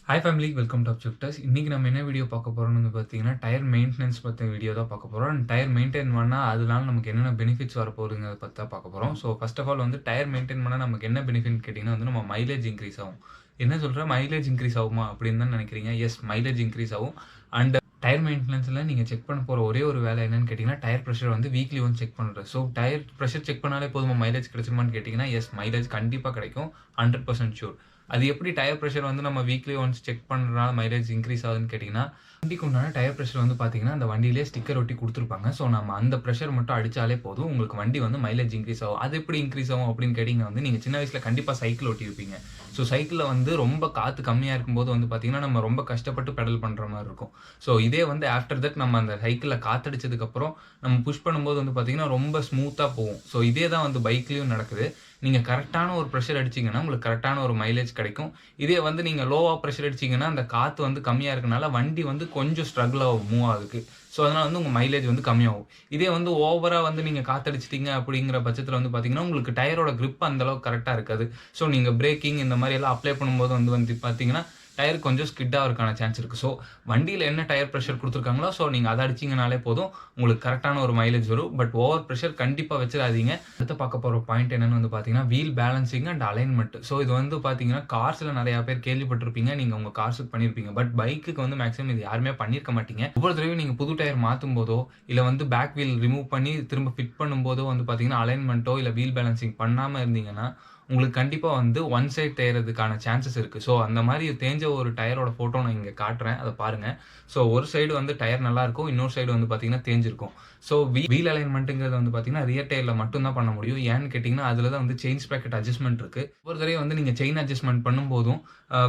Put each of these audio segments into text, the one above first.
Hi family, welcome to Upshifters. இன்னைக்கு நம்ம என்ன வீடியோ பார்க்க போறோம்னு வந்து பார்த்தீங்கன்னா, டயர் மெயின்டனன்ஸ் பத்தின வீடியோ தான் பார்க்க போறோம். அண்ட் டயர் மெயின்டெயின் பண்ணா அதனால நமக்கு என்னென்ன பெனிஃபிட்ஸ் வரப்போகுதுங்கிறத பத்தி தான் பார்க்க போறோம். ஸோ ஃபர்ஸ்ட் ஆஃப் ஆல் வந்து டயர் மெயின்டெயின் பண்ணா நமக்கு என்ன பெனிஃபிட்னு கேட்டிங்கன்னா வந்து நம்ம மைலேஜ் இன்க்ரீஸ் ஆகும். என்ன சொல்றேன் மைலேஜ் இன்க்ரீஸ் ஆகுமா அப்படின்னு தான் நினைக்கிறீங்க. எஸ், மைலேஜ் இன்க்ரீஸ் ஆகும். அண்ட் டயர் மெயின்டனன்ஸ்ல நீங்க செக் பண்ண போற ஒரே ஒரு வேலை என்னன்னு கேட்டிங்கன்னா, டயர் பிரஷர் வந்து வீக்லி ஒன்ஸ் செக் பண்றது. ஸோ டயர் பிரஷர் செக் பண்ணாலே போதுமா மைலேஜ் கிடைச்சிருமான்னு கேட்டிங்கன்னா, எஸ், மைலேஜ் கண்டிப்பா கிடைக்கும். 100% ஷூர். அது எப்படி டயர் பிரஷர் வந்து நம்ம வீக்லி ஒன்ஸ் செக் பண்ணுறதுனால மைலேஜ் இன்க்ரீஸ் ஆகுதுன்னு கேட்டிங்கன்னா, வண்டிக்கு உண்டான டயர் பிரஷர் வந்து பார்த்தீங்கன்னா, அந்த வண்டியிலே ஸ்டிக்கர் ஒட்டி குடுத்துருப்பாங்க. ஸோ நம்ம அந்த பிரஷர் மட்டும் அடிச்சாலே போதும். உங்களுக்கு வண்டி வந்து மைலேஜ் இன்க்ரீஸ் ஆகும். அது எப்படி இன்க்ரீஸ் ஆகும் அப்படின்னு கேட்டிங்கன்னா வந்து, நீங்க சின்ன வயசுல கண்டிப்பா சைக்கிள் ஓட்டியிருப்பீங்க. ஸோ சைக்கிள்ல வந்து ரொம்ப காத்து கம்மியா இருக்கும்போது வந்து பார்த்தீங்கன்னா, நம்ம ரொம்ப கஷ்டப்பட்டு பெடல் பண்ற மாரி இருக்கும். ஸோ இதே வந்து ஆஃப்டர் தட் நம்ம அந்த சைக்கிள்ல காத்தடிச்சதுக்கப்புறம் நம்ம புஷ் பண்ணும்போது வந்து பார்த்தீங்கன்னா, ரொம்ப ஸ்மூத்தா போகும். ஸோ இதே தான் வந்து பைக்லயும் நடக்குது. நீங்க கரெக்ட்டான ஒரு பிரஷர் அடிச்சீங்கன்னா, உங்களுக்கு கரெக்ட்டான ஒரு மைலேஜ் கிடைக்கும். இதே வந்து நீங்க லோவா பிரஷர் அடிச்சீங்கன்னா, அந்த காத்து வந்து கம்மியா இருக்கனால வண்டி வந்து கொஞ்சம் ஸ்ட்ரகிள் ஆகும் மூவ் ஆகுறதுக்கு. ஸோ அதனால வந்து உங்க மைலேஜ் வந்து கம்மியாகும். இதே வந்து ஓவரா வந்து நீங்க காத்தடிச்சிட்டீங்க அப்படிங்கிற பட்சத்தில வந்து பார்த்தீங்கன்னா, உங்களுக்கு டயரோட கிரிப் அந்த அளவுக்கு கரெக்ட்டா இருக்காது. ஸோ நீங்க பிரேக்கிங் இந்த மாரி எல்லாம் அப்ளை பண்ணும்போது வந்து பார்த்தீங்கன்னா, டயர் கொஞ்சம் ஸ்கிட் ஆகுறதுக்கான சான்ஸ் இருக்கு. ஸோ வண்டியில என்ன டயர் பிரஷர் குடுத்துருக்காங்களோ, ஸோ நீங்க அத அடிச்சீங்கனாலே போதும். உங்களுக்கு கரெக்ட்டான ஒரு மைலேஜ் வரும். பட் ஓவர் பிரஷர் கண்டிப்பா வச்சிராதீங்க. அடுத்து பார்க்க போற பாயிண்ட் என்னன்னு வந்து பார்த்தீங்கன்னா, wheel balancing and alignment. So இது வந்து பார்த்தீங்கன்னா, கார்ஸ்ல நெறைய பேர் கேள்விப்பட்டிருப்பீங்க. நீங்க உங்க கார்ஸ்க்கு பண்ணியிருப்பீங்க. பட் பைக்குக்கு வந்து மேக்ஸிமம் இது யாருமே பண்ணியிருக்க மாட்டீங்க. ஒவ்வொரு தடவையும் நீங்க புது டயர் மாத்தும்போதோ, இல்ல வந்து பேக் வீல் ரிமூவ் பண்ணி திரும்ப ஃபிட் பண்ணும்போதோ வந்து பார்த்தீங்கன்னா, அலைன்மென்ட்டோ இல்ல வீல் பேலன்சிங் பண்ணாம இருந்தீங்கன்னா, உங்களுக்கு கண்டிப்பா வந்து ஒன் சைட் தேயறதுக்கான சான்சஸ் இருக்கு. ஸோ அந்த மாரி தேஞ்ச ஒரு டயரோட ஃபோட்டோ நான் இங்க காட்டுறேன். அத பாருங்க. ஸோ ஒரு சைடு வந்து டயர் நல்லாருக்கும். இன்னொரு சைடு வந்து பார்த்தீங்கன்னா தேஞ்சிருக்கும். ஸோ வீல் அலைன்மென்ட்ங்கிறது வந்து பார்த்தீங்கன்னா, ரியர் டயர்ல மட்டும் தான் பண்ண முடியும். ஏன்னு கேட்டீங்கன்னா, அதுல தான் வந்து செயின் ஸ்ப்ராக்கெட் அட்ஜஸ்ட்மென்ட் இருக்கு. ஒவ்வொரு தடவையும் வந்து நீங்க செயின் அட்ஜஸ்ட்மென்ட் பண்ணும்போதும்,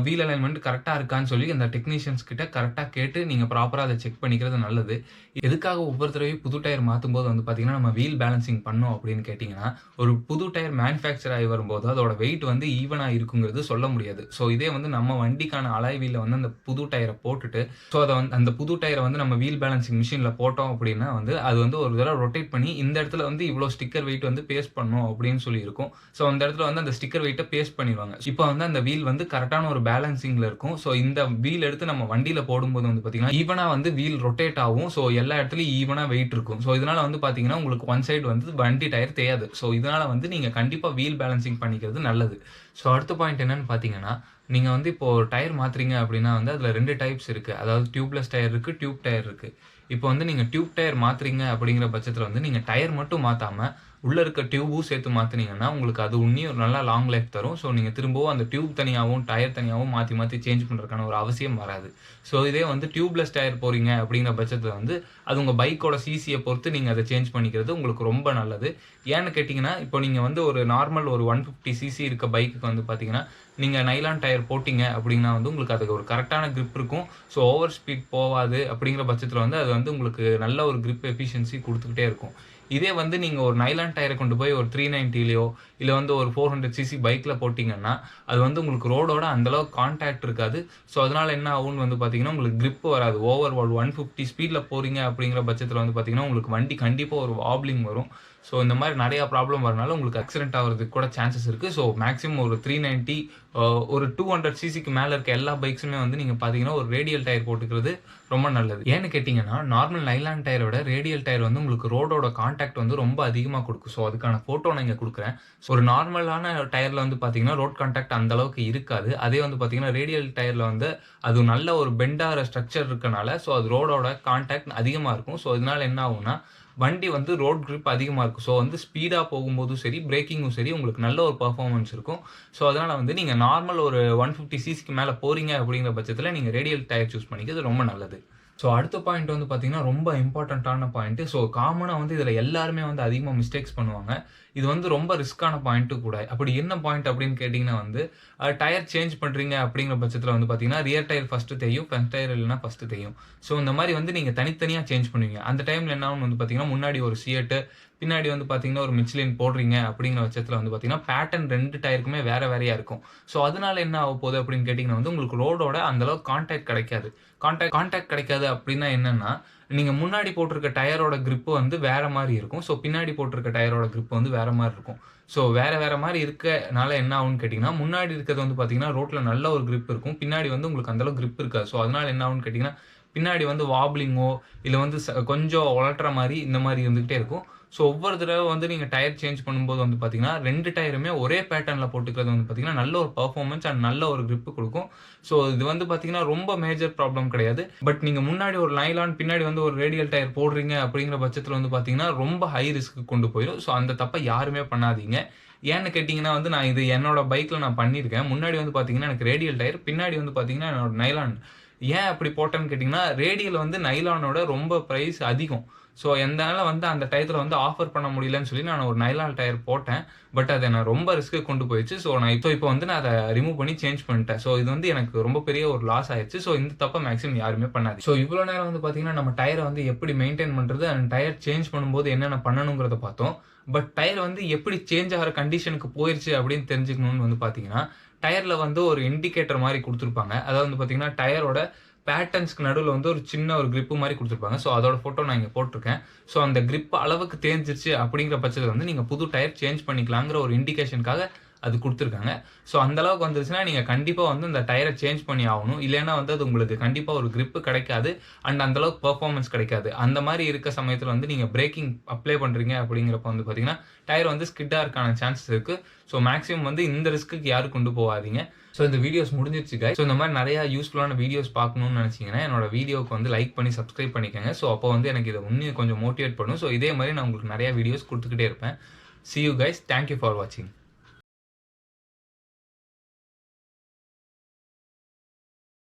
வீல் அலைன்மென்ட் கரெக்ட்டா இருக்கான்னு சொல்லி அந்த டெக்னீஷியன்ஸ் கிட்ட கரெக்ட்டா கேட்டு நீங்க ப்ராப்பரா அத செக் பண்ணிக்கிறது நல்லது. எதுக்காக ஒவ்வொரு தடவையும் புது டயர் மாத்தும்போது வந்து பார்த்தீங்கன்னா, நம்ம வீல் பேலன்சிங் பண்ணோம் அப்படின்னு கேட்டீங்கன்னா, ஒரு புது டயர் மேனுஃபேக்சர் ஆகி வரும்போது அதோட வெயிட் வந்து ஈவனா இருக்குங்கிறது சொல்ல முடியாது. ஸோ இதே வந்து நம்ம வண்டிக்கான அலாய் வீல்ல வந்து அந்த புது டயர போட்டுட்டு, ஸோ அத வந்து அந்த புது டயர வந்து நம்ம வீல் பேலன்சிங் மிஷின்ல போட்டோம் அப்படின்னா வந்து, அது வந்து ஒரு தடவ ரொட்டேட் பண்ணி இந்த இடத்துல வந்து இவ்ளோ ஸ்டிக்கர் வெயிட் வந்து பேஸ்ட் பண்ணும் அப்படின்னு சொல்லி இருக்கும். ஸோ அந்த இடத்துல வந்து அந்த ஸ்டிக்கர் வெயிட்ட பேஸ்ட் பண்ணிருவாங்க. இப்ப வந்து அந்த வீல் வந்து கரெக்ட்டான ஒரு பேலன்சிங்ல இருக்கும். ஸோ இந்த வீல் எடுத்து நம்ம வண்டியில போடும்போது வந்து பார்த்தீங்கன்னா, ஈவனா வந்து வீல் ரொட்டேட் ஆகும். ஸோ எல்லா இடத்துலயும் ஈவனா வெயிட் இருக்கும். ஸோ இதனால வந்து பார்த்தீங்கன்னா, உங்களுக்கு ஒன் சைடு வந்து வண்டி டயர் தேயாது. ஸோ இதனால வந்து நீங்க கண்டிப்பா வீல் பேலன்சிங் பண்ணிக்கிறது நல்லது. ஸோ அடுத்த பாயிண்ட் என்னன்னு பார்த்தீங்கன்னா, நீங்க வந்து இப்போ டயர் மாத்துறீங்க அப்படின்னா வந்து அதுல 2 டைப்ஸ் இருக்கு. அதாவது டியூப்லெஸ் டயர் இருக்கு, டியூப் டயர் இருக்கு. இப்போ வந்து நீங்க டியூப் டயர் மாத்துறீங்க அப்படிங்கிற பட்சத்துல வந்து நீங்க டயர் மட்டும் மாத்தாம, உள்ள இருக்க டியூபும் சேர்த்து மாத்துனீங்கன்னா, உங்களுக்கு அது உன்னியும் நல்லா லாங் லைஃப் தரும். ஸோ நீங்க திரும்பவும் அந்த டியூப் தனியாவும், டயர் தனியாவும் மாத்தி மாத்தி சேஞ்ச் பண்றதுக்கான ஒரு அவசியம் வராது. ஸோ இதே வந்து டியூப்லெஸ் டயர் போறீங்க அப்படிங்கிற பட்சத்துல வந்து, அது உங்க பைக்கோட சிசிய பொறுத்து நீங்க அத சேஞ்ச் பண்ணிக்கிறது உங்களுக்கு ரொம்ப நல்லது. ஏன்னு கேட்டீங்கன்னா, இப்போ நீங்க வந்து ஒரு நார்மல் ஒரு 150 சிசி இருக்க பைக்குக்கு வந்து பார்த்தீங்கன்னா, நீங்க நைலான் டயர் போட்டீங்க அப்படின்னா வந்து உங்களுக்கு அதுக்கு ஒரு கரெக்ட்டான கிரிப் இருக்கும். ஸோ ஓவர் ஸ்பீட் போவாது அப்படிங்கிற பட்சத்துல வந்து அது வந்து உங்களுக்கு நல்ல ஒரு கிரிப் எஃபிஷியன்சி குடுத்துக்கிட்டே இருக்கும். இதே வந்து நீங்க ஒரு நைலான் டயர கொண்டு போய் ஒரு 390லயோ இல்ல வந்து ஒரு 400 சிசி பைக்ல போட்டீங்கன்னா, அது வந்து உங்களுக்கு ரோடோட அந்த அளவுக்கு கான்டாக்ட் இருக்காது. ஸோ அதனால என்ன ஆகும்னு வந்து பார்த்தீங்கன்னா, உங்களுக்கு கிரிப் வராது. ஓவர் ஒரு 150 ஸ்பீட்ல போறீங்க அப்படிங்கிற பட்சத்துல வந்து பார்த்தீங்கன்னா, உங்களுக்கு வண்டி கண்டிப்பா ஒரு வாப்லிங் வரும். ஸோ இந்த மாரி நெறைய ப்ராப்ளம் வரனால உங்களுக்கு ஆக்சிடென்ட் ஆகுறதுக்கு கூட சான்சஸ் இருக்கு. ஸோ மேக்ஸிமம் ஒரு 390 ஒரு 200 சிசிக்கு மேல இருக்க எல்லா பைக்ஸுமே வந்து நீங்க பார்த்தீங்கன்னா, ஒரு ரேடியல் டயர் போட்டுக்கிறது ரொம்ப நல்லது. ஏன்னு கேட்டீங்கன்னா, நார்மல் நைலான் டயர விட ரேடியல் டயர் வந்து உங்களுக்கு ரோடோட கான்டாக்ட் வந்து ரொம்ப அதிகமா குடுக்கும். ஸோ அதுக்கான ஃபோட்டோ நான் இங்க குடுக்குறேன். ஒரு நார்மலான டயர்ல வந்து பார்த்தீங்கன்னா, ரோட் கான்டாக்ட் அந்த அளவுக்கு இருக்காது. அதே வந்து பார்த்தீங்கன்னா, ரேடியல் டயர்ல வந்து அது நல்ல ஒரு பெண்ட் ஆகுற ஸ்ட்ரக்சர் இருக்கனால, ஸோ அது ரோடோட கான்டாக்ட் அதிகமா இருக்கும். ஸோ இதனால என்ன ஆகும்னா, வண்டி வந்து ரோட் கிரிப் அதிகமா இருக்கும். ஸோ வந்து ஸ்பீடா போகும்போதும் சரி, பிரேக்கிங்கும் சரி உங்களுக்கு நல்ல ஒரு பெர்ஃபார்மன்ஸ் இருக்கும். ஸோ அதனால வந்து நீங்க நார்மல் ஒரு 150 சிசிக்கு மேல போறீங்க அப்படிங்கிற பட்சத்துல நீங்க ரேடியல் டயர் சூஸ் பண்ணிக்கிறது ரொம்ப நல்லது. ஸோ அடுத்த பாயிண்ட் வந்து பார்த்தீங்கன்னா, ரொம்ப இம்பார்ட்டன்ட்டான பாயிண்ட். ஸோ காமனா வந்து இதுல எல்லாருமே வந்து அதிகமா மிஸ்டேக்ஸ் பண்ணுவாங்க. இது வந்து ரொம்ப ரிஸ்க்கான பாயிண்ட்டும் கூட. அப்படி என்ன பாயிண்ட் அப்படின்னு கேட்டீங்கன்னா வந்து, டயர் சேஞ்ச் பண்றீங்க அப்படிங்கிற பட்சத்துல வந்து பார்த்தீங்கன்னா, ரியர் டயர் ஃபர்ஸ்ட்டு தேயும், ஃப்ரண்ட் டயர் இல்லன்னா ஃபர்ஸ்ட்டு தேயும். ஸோ இந்த மாரி வந்து நீங்க தனித்தனியா சேஞ்ச் பண்ணுவீங்க. அந்த டைம்ல என்ன ஆகும்னு வந்து பார்த்தீங்கன்னா, முன்னாடி ஒரு சியட், பின்னாடி வந்து பார்த்தீங்கன்னா, ஒரு மிச்லின் போடுறீங்க அப்படிங்கிற பட்சத்துல வந்து பார்த்தீங்கன்னா, பேட்டர்ன் 2 டயருக்குமே வேற வேறயா இருக்கும். ஸோ அதனால என்ன ஆகப்போகுது அப்படின்னு கேட்டீங்கன்னா வந்து, உங்களுக்கு ரோடோட அந்த அளவுக்கு கான்டாக்ட் கிடைக்காது. கான்டாக்ட் கிடைக்காது அப்படின்னா என்னன்னா, நீங்க முன்னாடி போட்டிருக்க டயரோட கிரிப் வந்து வேற மாரி இருக்கும். ஸோ பின்னாடி போட்டிருக்க டயரோட கிரிப் வந்து வேற மாரி இருக்கும். ஸோ வேற மாரி இருக்கனால என்ன ஆகும்னு கேட்டீங்கன்னா, முன்னாடி இருக்கிறது வந்து பார்த்தீங்கன்னா, ரோட்ல நல்ல ஒரு கிரிப் இருக்கும். பின்னாடி வந்து உங்களுக்கு அந்த அளவுக்கு கிரிப் இருக்காது. ஸோ அதனால என்ன ஆகும்னு கேட்டீங்கன்னா, பின்னாடி வந்து வாப்லிங்கோ இல்ல வந்து கொஞ்சம் உழட்டுற மாரி இந்த மாரி இருந்துகிட்டே இருக்கும். ஸோ ஒவ்வொரு தடவ வந்து நீங்க டயர் சேஞ்ச் பண்ணும்போது வந்து பார்த்தீங்கன்னா, 2 டயருமே ஒரே பேட்டர்ன்ல போட்டுக்கிறது வந்து பார்த்தீங்கன்னா, நல்ல ஒரு பெர்ஃபார்மன்ஸ் அண்ட் நல்ல ஒரு கிரிப் குடுக்கும். ஸோ இது வந்து பார்த்தீங்கன்னா, ரொம்ப மேஜர் ப்ராப்ளம் கிடையாது. பட் நீங்க முன்னாடி ஒரு நைலான், பின்னாடி வந்து ஒரு ரேடியல் டயர் போடுறீங்க அப்படிங்கிற பட்சத்தில வந்து பார்த்தீங்கன்னா, ரொம்ப ஹை ரிஸ்க்கு கொண்டு போயிரும். ஸோ அந்த தப்ப யாருமே பண்ணாதீங்க. ஏன்னு கேட்டீங்கன்னா வந்து, நான் இது என்னோட பைக்ல நான் பண்ணியிருக்கேன். முன்னாடி வந்து பார்த்தீங்கன்னா, எனக்கு ரேடியல் டயர், பின்னாடி வந்து பார்த்தீங்கன்னா, என்னோட நைலான். ஏன் அப்படி போட்டேன்னு கேட்டீங்கன்னா, ரேடியல் வந்து நைலானோட ரொம்ப பிரைஸ் அதிகம். ஸோ என்னால வந்து அந்த டயத்துல வந்து ஆஃபர் பண்ண முடியலன்னு சொல்லி நான் ஒரு நைலான் டயர் போட்டேன். பட் அது என்ன ரொம்ப ரிஸ்க்குக்கு கொண்டு போயிருச்சு. ஸோ நான் இப்போ வந்து நான் அத ரிமூவ் பண்ணி சேஞ்ச் பண்ணிட்டேன். ஸோ இது வந்து எனக்கு ரொம்ப பெரிய ஒரு லாஸ் ஆயிருச்சு. ஸோ இந்த தப்ப மேக்ஸிமம் யாருமே பண்ணாதீங்க. ஸோ இவ்வளோ நேரம் வந்து பார்த்தீங்கன்னா, நம்ம டயர வந்து எப்படி மெயின்டெயின் பண்றது அண்ட் டயர் சேஞ்ச் பண்ணும்போது என்னென்ன பண்ணணுங்கிறத பார்த்தோம். பட் டயர் வந்து எப்படி சேஞ்ச் ஆகுற கண்டிஷனுக்கு போயிருச்சு அப்படின்னு தெரிஞ்சுக்கணும்னு வந்து பார்த்தீங்கன்னா, டயர்ல வந்து ஒரு இண்டிகேட்டர் மாரி குடுத்துருப்பாங்க. அதாவது வந்து பார்த்தீங்கன்னா, டயரோட பேட்டர்ன்ஸ்க்கு நடுவுல வந்து ஒரு சின்ன ஒரு கிரிப் மாரி குடுத்துருப்பாங்க. ஸோ அதோட ஃபோட்டோ நான் இங்க போட்டுருக்கேன். ஸோ அந்த கிரிப் அளவுக்கு தேஞ்சிருச்சு அப்படிங்கிற பட்சத்தில வந்து நீங்க புது டயர் சேஞ்ச் பண்ணிக்கலாங்கிற ஒரு இண்டிகேஷனுக்காக அது குடுத்துருக்காங்க. ஸோ அந்த அளவுக்கு வந்துருச்சுன்னா, நீங்க கண்டிப்பா வந்து அந்த டயர சேஞ்ச் பண்ணி ஆவணும். இல்லன்னா வந்து அது உங்களுக்கு கண்டிப்பா ஒரு கிரிப் கிடைக்காது. அண்ட் அந்த அளவுக்கு பெர்ஃபார்மன்ஸ் கிடைக்காது. அந்த மாரி இருக்க சமயத்தில வந்து நீங்க பிரேக்கிங் அப்ளை பண்றீங்க அப்படிங்கிறப்ப வந்து பார்த்தீங்கன்னா, டயர் வந்து ஸ்கிட் ஆகறக்கான சான்சஸ் இருக்கு. ஸோ மேக்ஸிமம் வந்து இந்த ரிஸ்க்குக்கு யாரும் கொண்டு போகாதீங்க. ஸோ இந்த வீடியோஸ் முடிஞ்சிருச்சு கைஸ். ஸோ இந்த மாரி நெறைய யூஸ்ஃபுல்லான வீடியோஸ் பார்க்கணும்னு நெனச்சீங்கன்னா, என்னோட வீடியோவுக்கு வந்து லைக் பண்ணி சப்ஸ்கிரைப் பண்ணிக்கங்க. ஸோ அப்போ வந்து எனக்கு இத இன்னும் கொஞ்சம் மோட்டிவேட் பண்ணும். ஸோ இதே மாரி நான் உங்களுக்கு நெறைய வீடியோஸ் குடுத்துக்கிட்டே இருப்பேன். See you guys. Thank you for watching.